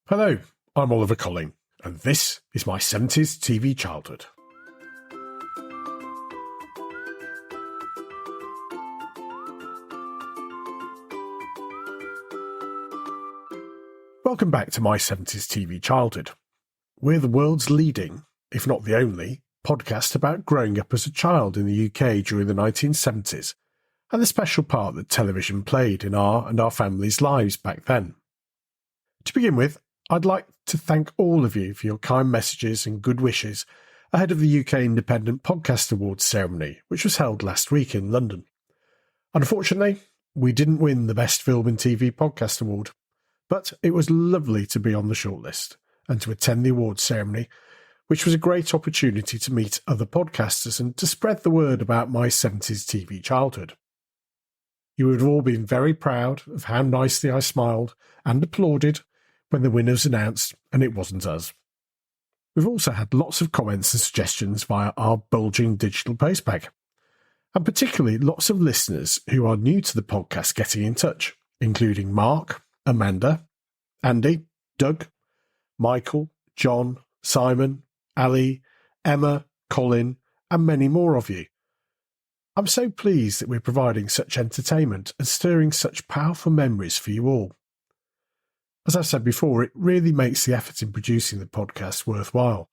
Hello, I'm Oliver Colling, and this is my 70s TV childhood. Welcome back to my 70s TV childhood. We're the world's leading, if not the only, podcast about growing up as a child in the UK during the 1970s, and the special part that television played in our and our families' lives back then. To begin with, I'd like to thank all of you for your kind messages and good wishes ahead of the UK Independent Podcast Awards ceremony, which was held last week in London. Unfortunately, we didn't win the Best Film and TV Podcast Award, but it was lovely to be on the shortlist and to attend the awards ceremony, which was a great opportunity to meet other podcasters and to spread the word about my 70s TV childhood. You would have all been very proud of how nicely I smiled and applauded when the winner was announced, and it wasn't us. We've also had lots of comments and suggestions via our bulging digital postbag, and particularly lots of listeners who are new to the podcast getting in touch, including Mark, Amanda, Andy, Doug, Michael, John, Simon, Ali, Emma, Colin, and many more of you. I'm so pleased that we're providing such entertainment and stirring such powerful memories for you all. As I've said before, it really makes the effort in producing the podcast worthwhile.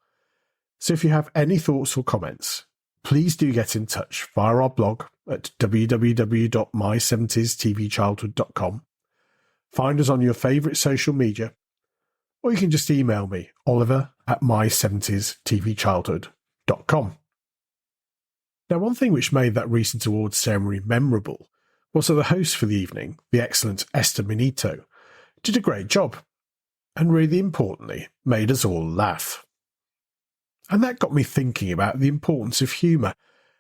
So if you have any thoughts or comments, please do get in touch via our blog at www.my70stvchildhood.com. Find us on your favourite social media, or you can just email me, oliver@my70stvchildhood.com. Now, one thing which made that recent awards ceremony memorable was that the host for the evening, the excellent Esther Minito, did a great job, and really importantly, made us all laugh. And that got me thinking about the importance of humour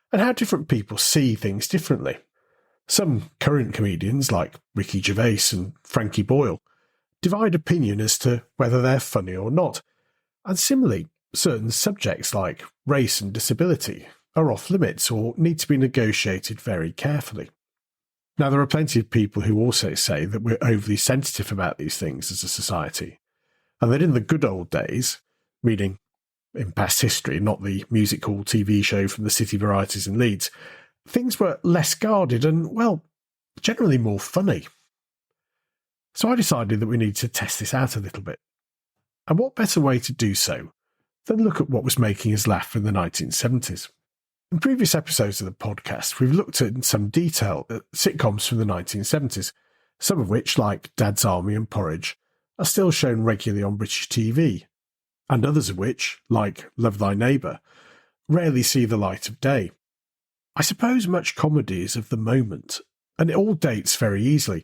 and how different people see things differently. Some current comedians, like Ricky Gervais and Frankie Boyle, divide opinion as to whether they're funny or not, and similarly, certain subjects like race and disability are off limits or need to be negotiated very carefully. Now, there are plenty of people who also say that we're overly sensitive about these things as a society, and that in the good old days, meaning in past history, not the music hall TV show from the City Varieties in Leeds, things were less guarded and, well, generally more funny. So I decided that we need to test this out a little bit. And what better way to do so than look at what was making us laugh in the 1970s? In previous episodes of the podcast, we've looked at in some detail at sitcoms from the 1970s, some of which, like Dad's Army and Porridge, are still shown regularly on British TV, and others of which, like Love Thy Neighbour, rarely see the light of day. I suppose much comedy is of the moment, and it all dates very easily,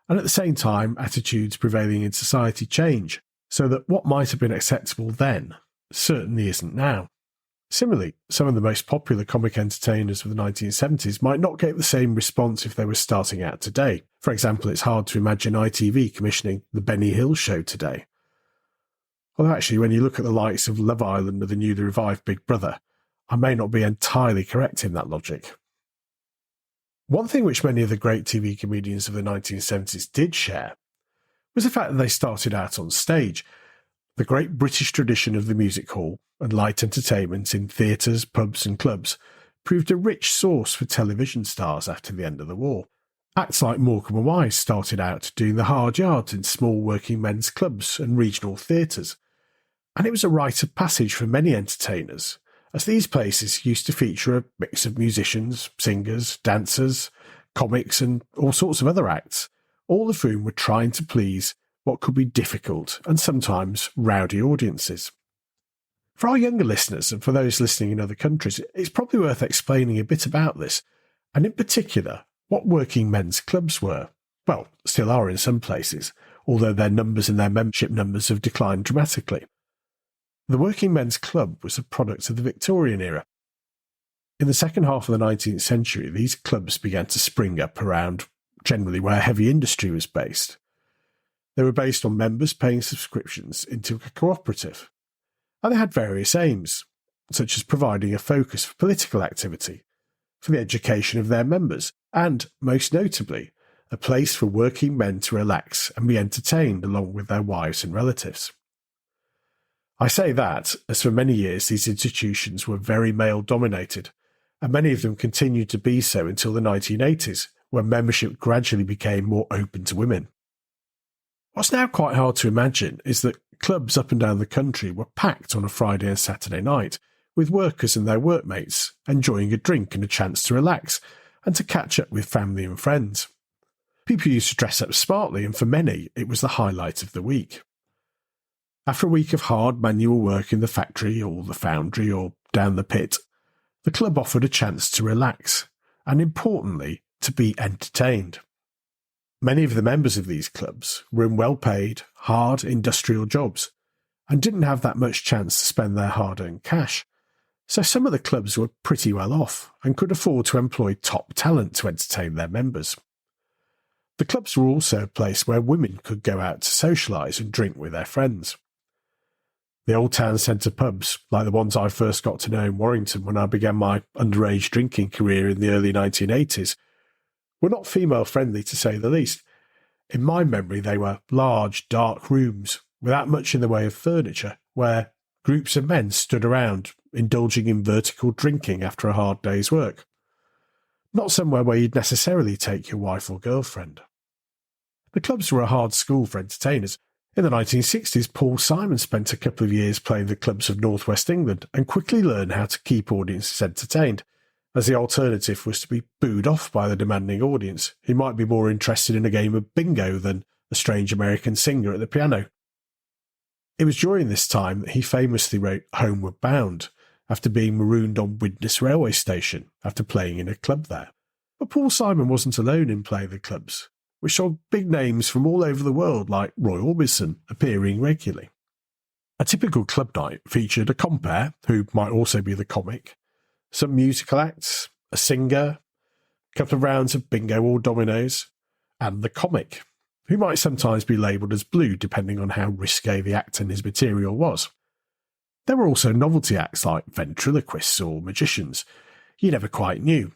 and at the same time attitudes prevailing in society change, so that what might have been acceptable then certainly isn't now. Similarly, some of the most popular comic entertainers of the 1970s might not get the same response if they were starting out today. For example, it's hard to imagine ITV commissioning The Benny Hill Show today. Although actually, when you look at the likes of Love Island or the newly revived Big Brother, I may not be entirely correct in that logic. One thing which many of the great TV comedians of the 1970s did share was the fact that they started out on stage. The great British tradition of the music hall and light entertainment in theatres, pubs and clubs proved a rich source for television stars after the end of the war. Acts like Morecambe and Wise started out doing the hard yards in small working men's clubs and regional theatres, and it was a rite of passage for many entertainers, as these places used to feature a mix of musicians, singers, dancers, comics and all sorts of other acts, all of whom were trying to please what could be difficult and sometimes rowdy audiences. For our younger listeners and for those listening in other countries, it's probably worth explaining a bit about this, and in particular, what working men's clubs were. Well, still are in some places, although their numbers and their membership numbers have declined dramatically. The working men's club was a product of the Victorian era. In the second half of the 19th century, these clubs began to spring up around generally where heavy industry was based. They were based on members paying subscriptions into a cooperative, and they had various aims, such as providing a focus for political activity, for the education of their members, and, most notably, a place for working men to relax and be entertained along with their wives and relatives. I say that, as for many years these institutions were very male-dominated, and many of them continued to be so until the 1980s, when membership gradually became more open to women. What's now quite hard to imagine is that clubs up and down the country were packed on a Friday and Saturday night, with workers and their workmates enjoying a drink and a chance to relax and to catch up with family and friends. People used to dress up smartly, and for many it was the highlight of the week. After a week of hard manual work in the factory or the foundry or down the pit, the club offered a chance to relax and, importantly, to be entertained. Many of the members of these clubs were in well-paid, hard industrial jobs and didn't have that much chance to spend their hard-earned cash, so some of the clubs were pretty well off and could afford to employ top talent to entertain their members. The clubs were also a place where women could go out to socialise and drink with their friends. The old town centre pubs, like the ones I first got to know in Warrington when I began my underage drinking career in the early 1980s, were not female-friendly to say the least. In my memory, they were large, dark rooms without much in the way of furniture, where groups of men stood around, indulging in vertical drinking after a hard day's work. Not somewhere where you'd necessarily take your wife or girlfriend. The clubs were a hard school for entertainers. In the 1960s, Paul Simon spent a couple of years playing the clubs of North West England and quickly learned how to keep audiences entertained, as the alternative was to be booed off by the demanding audience, who might be more interested in a game of bingo than a strange American singer at the piano. It was during this time that he famously wrote Homeward Bound, after being marooned on Widnes railway station after playing in a club there. But Paul Simon wasn't alone in playing the clubs, which saw big names from all over the world like Roy Orbison appearing regularly. A typical club night featured a compere, who might also be the comic, some musical acts, a singer, a couple of rounds of bingo or dominoes, and the comic, who might sometimes be labelled as blue depending on how risque the act and his material was. There were also novelty acts like ventriloquists or magicians. You never quite knew.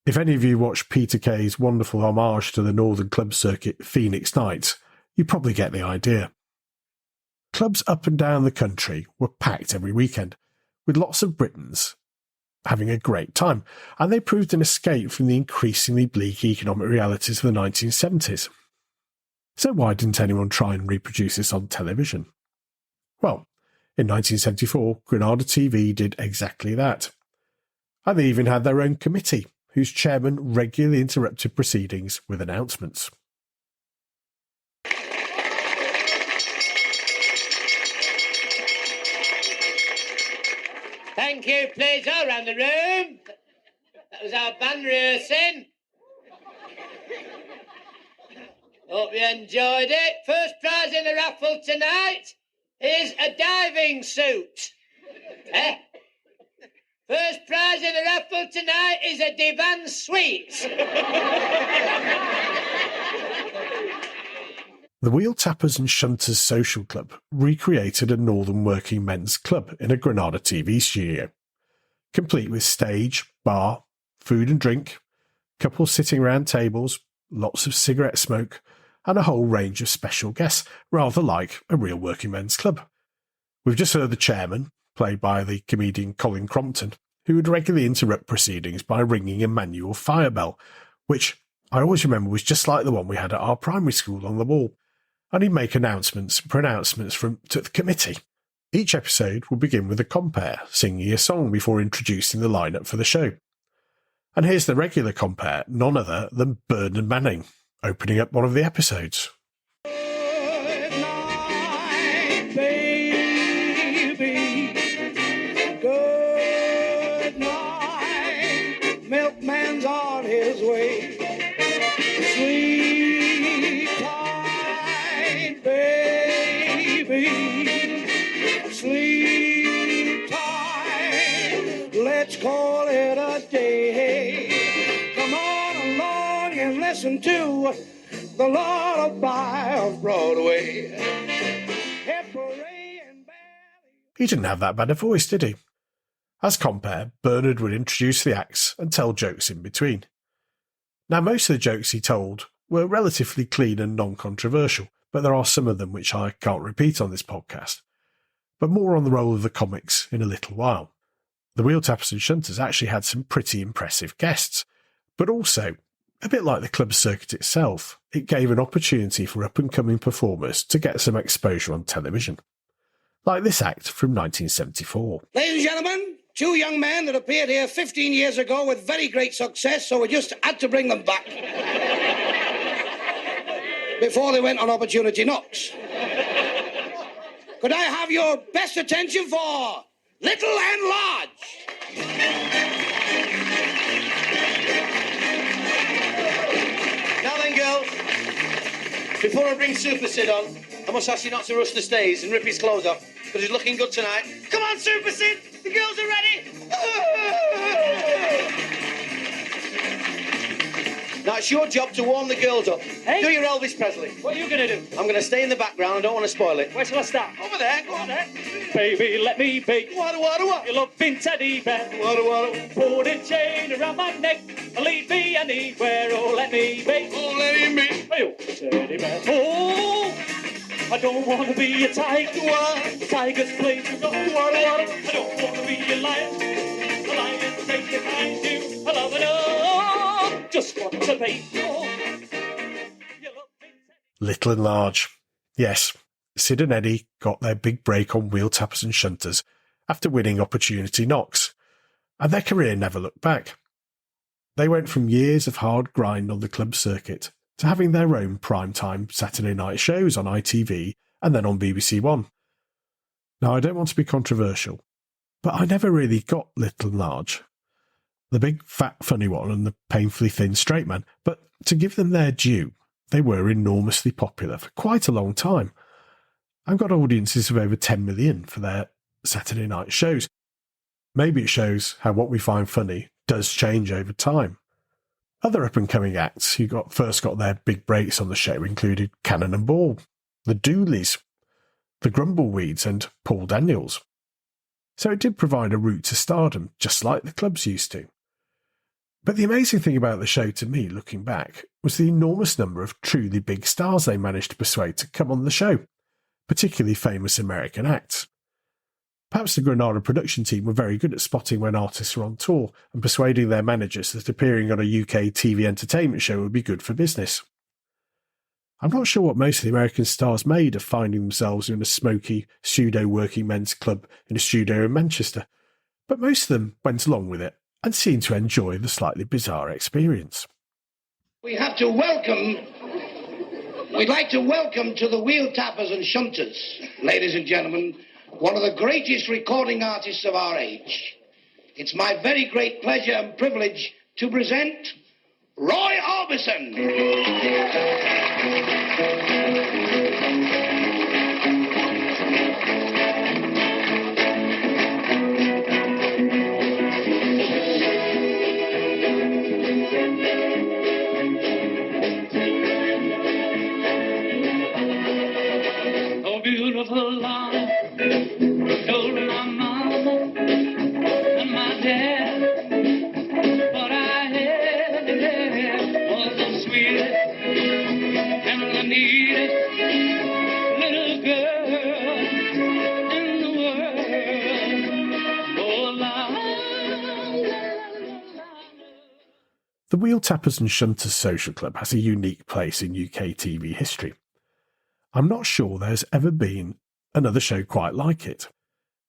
If any of you watched Peter Kay's wonderful homage to the Northern Club circuit, Phoenix Nights, you probably get the idea. Clubs up and down the country were packed every weekend, with lots of Britons having a great time, and they proved an escape from the increasingly bleak economic realities of the 1970s. So why didn't anyone try and reproduce this on television? Well, in 1974, Granada TV did exactly that. And they even had their own committee, whose chairman regularly interrupted proceedings with announcements. Thank you, please, all round the room. That was our band rehearsing. Hope you enjoyed it. First prize in the raffle tonight is a diving suit. First prize in the raffle tonight is a divan suite. The Wheeltappers and Shunters Social Club recreated a Northern working men's club in a Granada TV studio, complete with stage, bar, food and drink, couples sitting round tables, lots of cigarette smoke, and a whole range of special guests, rather like a real working men's club. We've just heard the chairman, played by the comedian Colin Crompton, who would regularly interrupt proceedings by ringing a manual fire bell, which I always remember was just like the one we had at our primary school on the wall, and he'd make announcements and pronouncements to the committee. Each episode would begin with a compere singing a song before introducing the lineup for the show. And here's the regular compere, none other than Bernard Manning, opening up one of the episodes. Good night, baby. Good night. Milkman's on his way. Sleep tight, baby. Sleep tight. Let's call it a day. Come on along and listen to the lullaby of Broadway. He didn't have that bad a voice, did he? As compere, Bernard would introduce the acts and tell jokes in between. Now, most of the jokes he told were relatively clean and non-controversial, but there are some of them which I can't repeat on this podcast. But more on the role of the comics in a little while. The Wheeltappers and Shunters actually had some pretty impressive guests, but also, a bit like the club circuit itself, it gave an opportunity for up-and-coming performers to get some exposure on television. Like this act from 1974. Ladies and gentlemen, two young men that appeared here 15 years ago with very great success, so we just had to bring them back before they went on opportunity knocks. Could I have your best attention for Little and Large? Now then, girls, before I bring Super Sid on, I must ask you not to rush the stage and rip his clothes off, because he's looking good tonight. Come on, Super Sid, the girls are ready. Now, it's your job to warm the girls up. Hey? Do your Elvis Presley. What are you going to do? I'm going to stay in the background. I don't want to spoil it. Where shall I start? Over there, go on. There. Baby, let me be What? your loving teddy bear. What? Put a chain around my neck and lead me anywhere. Oh, let me be. Oh, let him be. Oh, teddy bear. Oh, I don't want to be a tiger. What? The tiger's place to go. What? I don't want to be a lion. The lion's right behind you. I love it all. Just want to be your loving teddy. Little and Large. Yes, Sid and Eddie got their big break on Wheeltappers and Shunters after winning opportunity knocks, and their career never looked back. They went from years of hard grind on the club circuit to having their own primetime Saturday night shows on ITV and then on BBC One. Now, I don't want to be controversial, but I never really got Little and Large. The big, fat, funny one and the painfully thin straight man, but to give them their due, they were enormously popular for quite a long time, and got audiences of over 10 million for their Saturday night shows. Maybe it shows how what we find funny does change over time. Other up-and-coming acts who first got their big breaks on the show included Cannon and Ball, the Dooleys, the Grumbleweeds and Paul Daniels. So it did provide a route to stardom, just like the clubs used to. But the amazing thing about the show to me, looking back, was the enormous number of truly big stars they managed to persuade to come on the show, particularly famous American acts. Perhaps the Granada production team were very good at spotting when artists were on tour and persuading their managers that appearing on a UK TV entertainment show would be good for business. I'm not sure what most of the American stars made of finding themselves in a smoky, pseudo-working men's club in a studio in Manchester, but most of them went along with it and seemed to enjoy the slightly bizarre experience. We'd like to welcome to the Wheeltappers and Shunters, ladies and gentlemen, one of the greatest recording artists of our age. It's my very great pleasure and privilege to present Roy Orbison. Oh, beautiful Lord, told my mama and my dad what I had was the sweetest and the neatest little girl in the world. Oh, la, la, la. The Wheeltappers and Shunters Social Club has a unique place in UK TV history. I'm not sure there's ever been another show quite like it.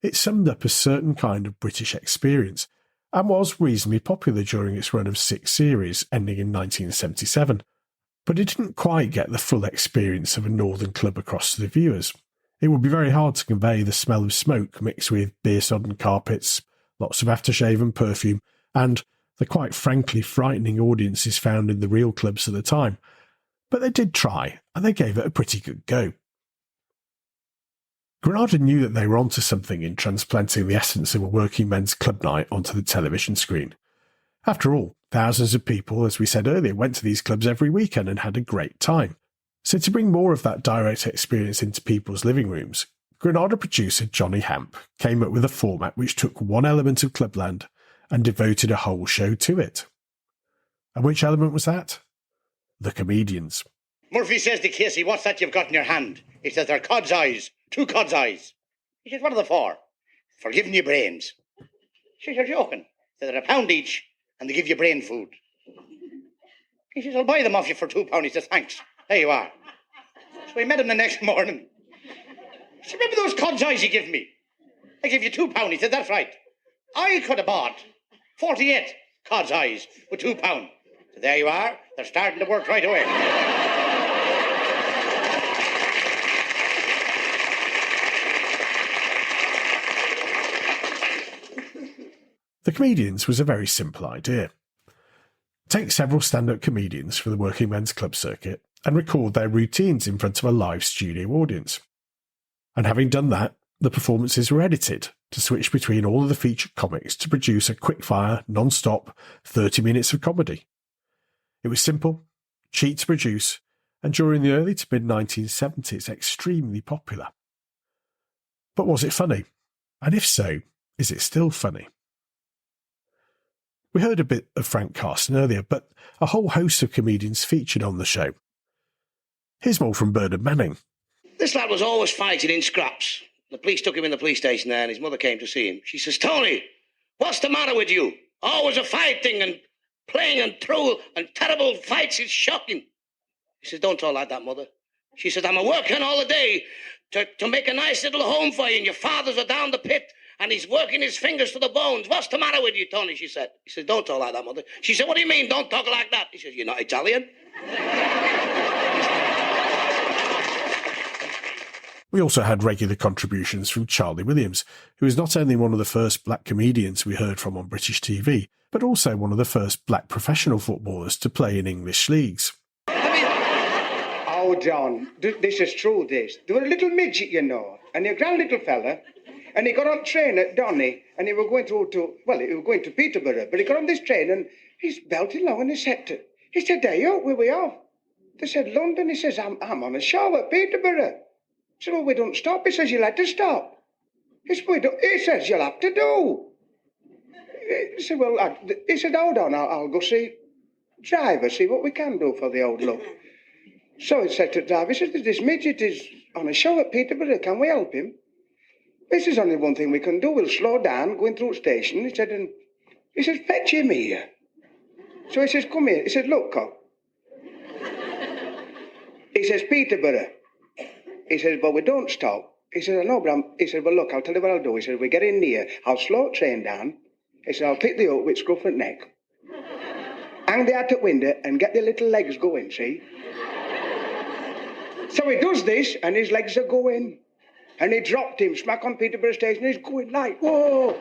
It summed up a certain kind of British experience and was reasonably popular during its run of 6 series ending in 1977, but it didn't quite get the full experience of a northern club across to the viewers. It would be very hard to convey the smell of smoke mixed with beer-sodden carpets, lots of aftershave and perfume, and the quite frankly frightening audiences found in the real clubs at the time. But they did try, and they gave it a pretty good go. Granada knew that they were onto something in transplanting the essence of a working men's club night onto the television screen. After all, thousands of people, as we said earlier, went to these clubs every weekend and had a great time. So to bring more of that direct experience into people's living rooms, Granada producer Johnny Hamp came up with a format which took one element of Clubland and devoted a whole show to it. And which element was that? the comedians. Murphy says to Casey, "What's that you've got in your hand?" He says, "They're cod's eyes, 2 cod's eyes." He says, "What are they for?" "For giving you brains." She says, "You're joking." He says, "They're £1 each, and they give you brain food." He says, "I'll buy them off you for £2. He says, "Thanks. There you are." So we met him the next morning. He said, "Remember those cod's eyes you give me? I gave you £2. He said, "That's right. I could have bought 48 cod's eyes with £2. So there you are. They're starting to work right away. The Comedians was a very simple idea. Take several stand-up comedians from the working men's club circuit and record their routines in front of a live studio audience. And having done that, the performances were edited to switch between all of the featured comics to produce a quick-fire, non-stop 30 minutes of comedy. It was simple, cheap to produce, and during the early to mid-1970s, extremely popular. But was it funny? And if so, is it still funny? We heard a bit of Frank Carson earlier, but a whole host of comedians featured on the show. Here's more from Bernard Manning. This lad was always fighting in scraps. The police took him in the police station there, and his mother came to see him. She says, "Tony, what's the matter with you? Always a fighting and playing and through and terrible fights. It's shocking." He says, "Don't talk like that, mother." She says, "I'm working all the day to make a nice little home for you, and your father's are down the pit, and he's working his fingers to the bones. What's the matter with you, Tony?" she said. He says, "Don't talk like that, mother." She said, "What do you mean, don't talk like that?" He says, "You're not Italian." We also had regular contributions from Charlie Williams, who is not only one of the first black comedians we heard from on British TV, but also one of the first black professional footballers to play in English leagues. Oh, John, this is true, this. There was a little midget, you know, and a grand little fella, and he got on train at Donny, and he was going going to Peterborough, but he got on this train, and he's belting along, and he said, "There, where we are?" They said, "London." He says, I'm on a show at Peterborough." He said, "Well, we don't stop." He says, "You'll have to stop." He says, "You'll have to do." He said, he said, "Hold on, I'll go see driver, see what we can do for the old look." So he said to the driver, he says, "This midget is on a show at Peterborough, can we help him?" "This is only one thing we can do, we'll slow down, going through the station." He said, and he says, "Fetch him here." So he says, "Come here." He says, "Look, Cock." He says, "Peterborough." He says, "But we don't stop." He says, "I know, but he said, "Well, look, I'll tell you what I'll do." He said, "We get in near, I'll slow the train down." He said, "I'll pick the up with scruff and neck, hang the hat at window and get the little legs going, see?" So he does this, and his legs are going. And he dropped him smack on Peterborough Station. He's going like, whoa.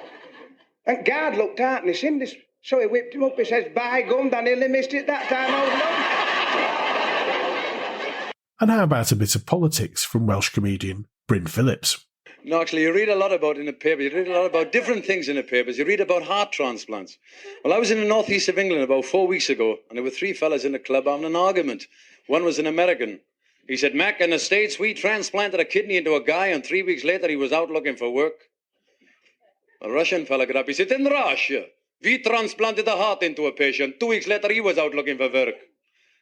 And guard looked out, and he seen this. So he whipped him up. He says, "By gum, I nearly missed it that time, old man." And how about a bit of politics from Welsh comedian Bryn Phillips? No, actually, you read a lot about in the paper. You read a lot about different things in the papers. You read about heart transplants. Well, I was in the northeast of England about 4 weeks ago, and there were 3 fellas in the club having an argument. One was an American. He said, "Mac, in the States, we transplanted a kidney into a guy, and 3 weeks later he was out looking for work." A Russian fella got up. He said, "In Russia, we transplanted a heart into a patient. 2 weeks later he was out looking for work."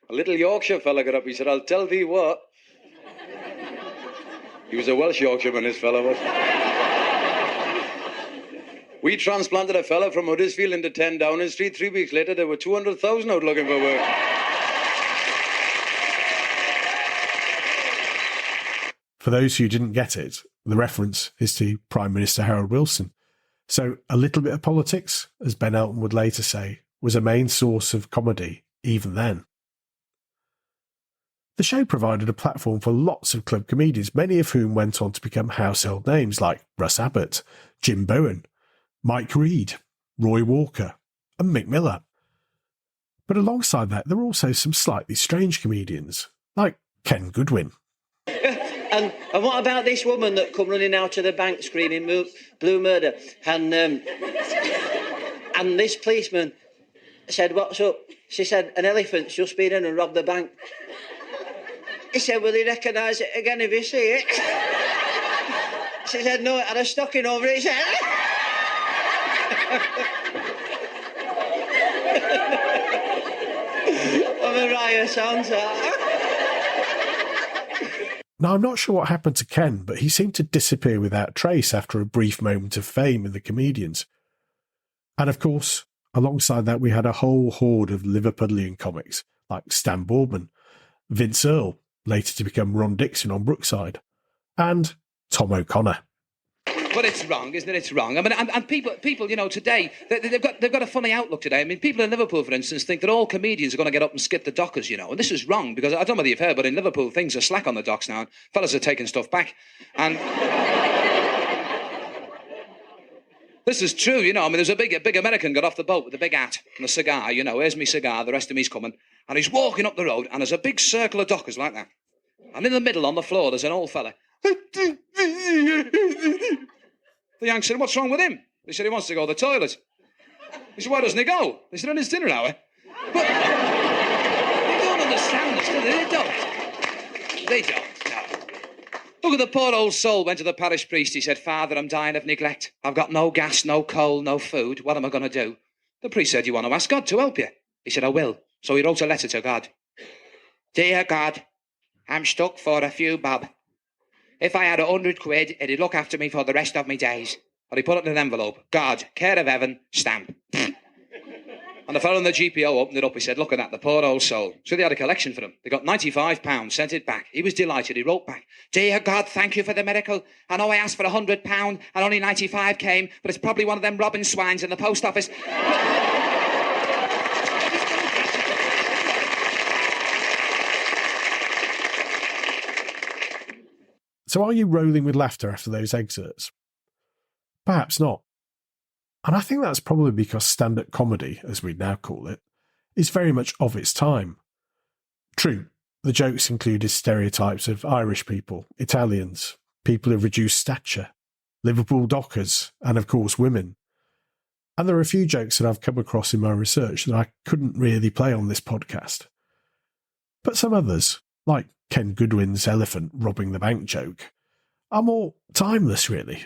A little Yorkshire fella got up. He said, "I'll tell thee what." He was a Welsh Yorkshireman, this fella was. "We transplanted a fella from Huddersfield into 10 Downing Street. 3 weeks later, there were 200,000 out looking for work." For those who didn't get it, the reference is to Prime Minister Harold Wilson. So a little bit of politics, as Ben Elton would later say, was a main source of comedy even then. The show provided a platform for lots of club comedians, many of whom went on to become household names like Russ Abbott, Jim Bowen, Mike Reed, Roy Walker, and Mick Miller. But alongside that, there were also some slightly strange comedians, like Ken Goodwin. And what about this woman that come running out of the bank screaming blue murder? And this policeman said, "What's up?" She said, "An elephant's just been in and robbed the bank." He said, "Will you recognise it again if you see it?" She said, "No, it had a stocking over its head." What a riot sounds that. Now, I'm not sure what happened to Ken, but he seemed to disappear without trace after a brief moment of fame in the comedians. And of course, alongside that, we had a whole horde of Liverpudlian comics like Stan Boardman, Vince Earl, later to become Ron Dixon on Brookside, and Tom O'Connor. But it's wrong, isn't it? It's wrong. I mean, and people, you know, today they've got a funny outlook today. I mean, people in Liverpool, for instance, think that all comedians are going to get up and skip the dockers, you know. And this is wrong because I don't know whether you've heard, but in Liverpool things are slack on the docks now. And fellas are taking stuff back, and this is true, you know. I mean, there's a big American got off the boat with a big hat and a cigar. You know, here's me cigar. The rest of me's coming, and he's walking up the road, and there's a big circle of dockers like that, and in the middle on the floor there's an old fella. The Yank said, "What's wrong with him?" They said, "He wants to go to the toilet." He said, "Why doesn't he go?" They said, "On his dinner hour." But they don't understand this, do they? They don't. No. Look at the poor old soul went to the parish priest. He said, "Father, I'm dying of neglect. I've got no gas, no coal, no food. What am I going to do?" The priest said, "You want to ask God to help you?" He said, "I will." So he wrote a letter to God. "Dear God, I'm stuck for a few bob. If I had 100 quid, it'd look after me for the rest of my days." And he put it in an envelope. "God, care of heaven, stamp." And the fellow in the GPO opened it up. He said, "Look at that, the poor old soul." So they had a collection for him. They got £95, sent it back. He was delighted. He wrote back, "Dear God, thank you for the miracle. I know I asked for £100 and only 95 came, but it's probably one of them robbing swines in the post office." So are you rolling with laughter after those excerpts? Perhaps not. And I think that's probably because stand-up comedy, as we now call it, is very much of its time. True, the jokes included stereotypes of Irish people, Italians, people of reduced stature, Liverpool dockers, and of course women. And there are a few jokes that I've come across in my research that I couldn't really play on this podcast. But some others, like Ken Goodwin's elephant robbing the bank joke, are more timeless, really.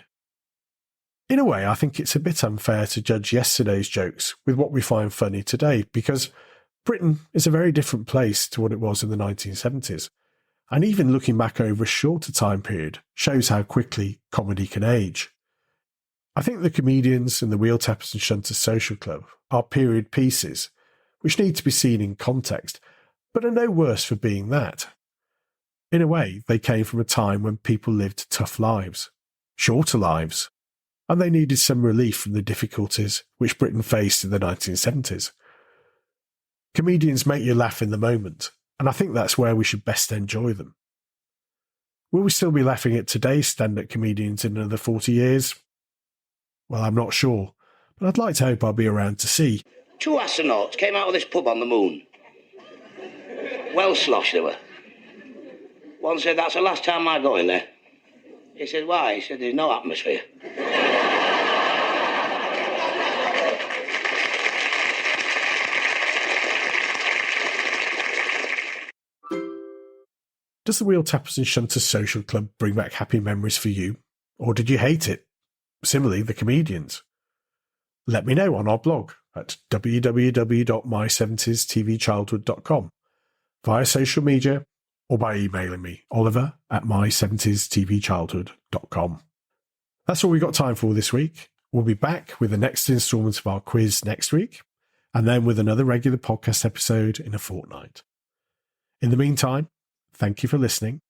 In a way, I think it's a bit unfair to judge yesterday's jokes with what we find funny today, because Britain is a very different place to what it was in the 1970s, and even looking back over a shorter time period shows how quickly comedy can age. I think the comedians in the Wheeltappers and Shunters Social Club are period pieces, which need to be seen in context, but are no worse for being that. In a way, they came from a time when people lived tough lives, shorter lives, and they needed some relief from the difficulties which Britain faced in the 1970s. Comedians make you laugh in the moment, and I think that's where we should best enjoy them. Will we still be laughing at today's stand-up comedians in another 40 years? Well, I'm not sure, but I'd like to hope I'll be around to see. 2 astronauts came out of this pub on the moon. Well sloshed they were. One said, "That's the last time I go in there." He said, "Why?" He said, "There's no atmosphere." Does the Wheeltappers and Shunters Social Club bring back happy memories for you, or did you hate it? Similarly, the comedians. Let me know on our blog at www.my70stvchildhood.com, via social media, or by emailing me, oliver@my70stvchildhood.com. That's all we've got time for this week. We'll be back with the next instalment of our quiz next week, and then with another regular podcast episode in a fortnight. In the meantime, thank you for listening.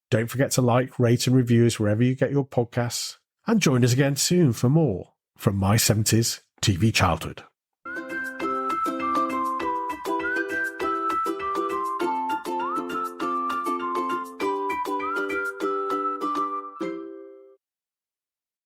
Don't forget to like, rate and review us wherever you get your podcasts, and join us again soon for more from My 70s TV Childhood.